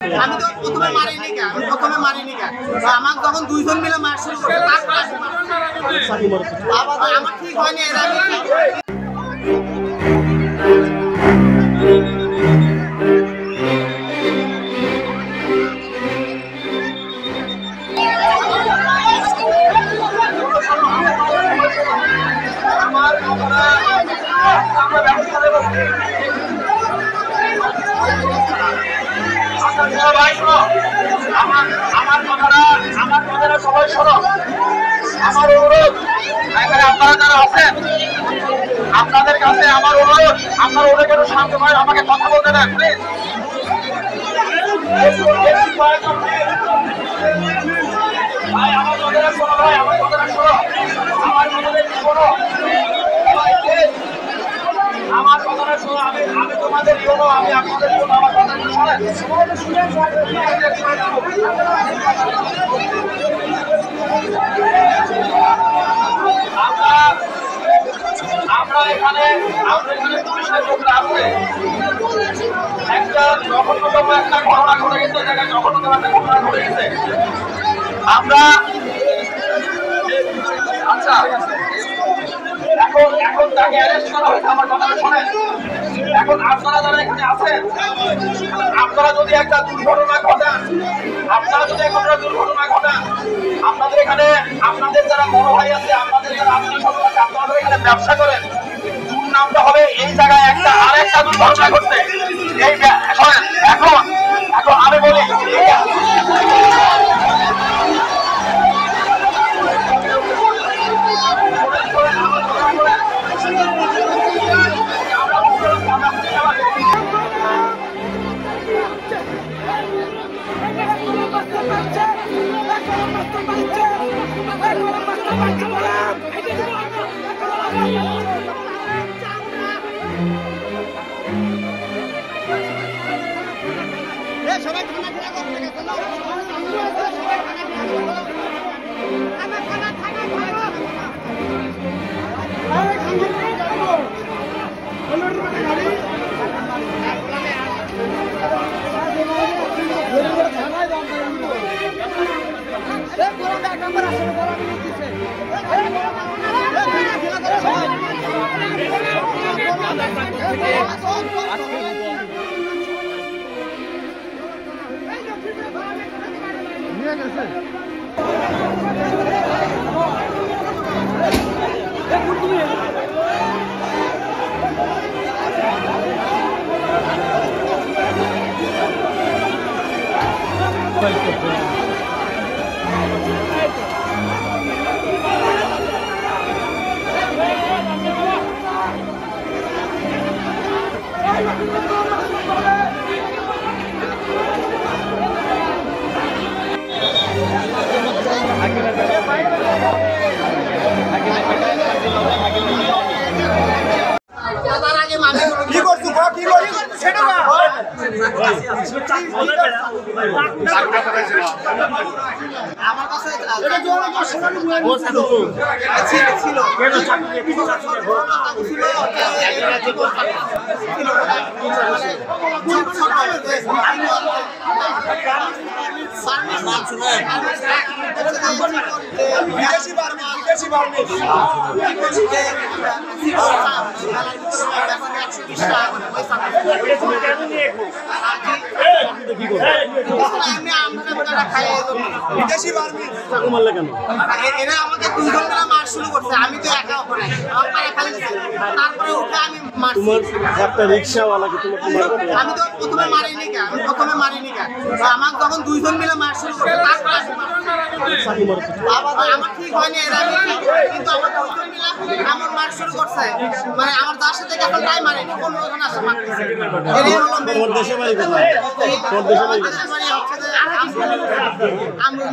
আমি তো প্রথমে মারিনি কেন, আমার যখন দুইজন মিলে মার শুরু করে তারপর আমার ঠিক হয়নি এর আগে। সবাই শোনো, আমার অনুরোধ এখানে আপনারা যারা আছেন আপনাদের কাছে আমার অনুরোধ, আপনারা ওদের কেন শান্ত হয় আমাকে কথা বলতে দেন প্লিজ। ভাই আমার কথাটা শোনো, ভাই আমার কথাটা শোনো, আমার কথাটা শোনো, আমার কথাটা শোনো। আমি তোমাদের জন্য, আমি আপনাদের জন্য আমার কথাটা শোনেন। আমরা এখানে পুলিশের লোকরা আছে, একটা জঘন্যতম একটা ঘটনা ঘটে গেছে, জঘন্যতম একটা ঘটনা ঘটে গেছে। আমরা আচ্ছা এখন তাকে অ্যারেস্ট করা হয়েছে, আমার কথাটা শোনেন। এখন আপনারা যারা এখানে আছেন, আপনারা যদি একটা দুর্ঘটনা ঘটান, আপনাদের এখানে আপনাদের যারা বড় ভাই আছে, আপনাদের যারা আত্মীয় স্বজন আছে, আপনারা এখানে ব্যবসা করেন, দুর্নামটা হবে এই জায়গায় একটা আরেকটা দুর্ঘটনা ঘটছে। এই এখন আমি বলি আমার কাছে এরা আমাকে দুজন মিলে মার শুরু করছে, আমি তো একা আমার পায়ে খালি তারপরে ওকে আমি মারছি। একটা রিকশাওয়ালাকে আমি তো প্রথমে মারিনি কেন, আমার যখন দুইজন মিলে মার শুরু করছে তারপর আমার ঠিক হয়নি এর আগে, কিন্তু আমার দুইজন মিলে আমার মার শুরু করছে, মানে আমার যার সাথে এখন তাই মারিনি, অন্য জন আসে মারতেছে। এটাই হলো তোর দেশে বাড়ি কোথায়? তোর দেশে বাড়ি দেশের বাড়ি হচ্ছে যে আমরা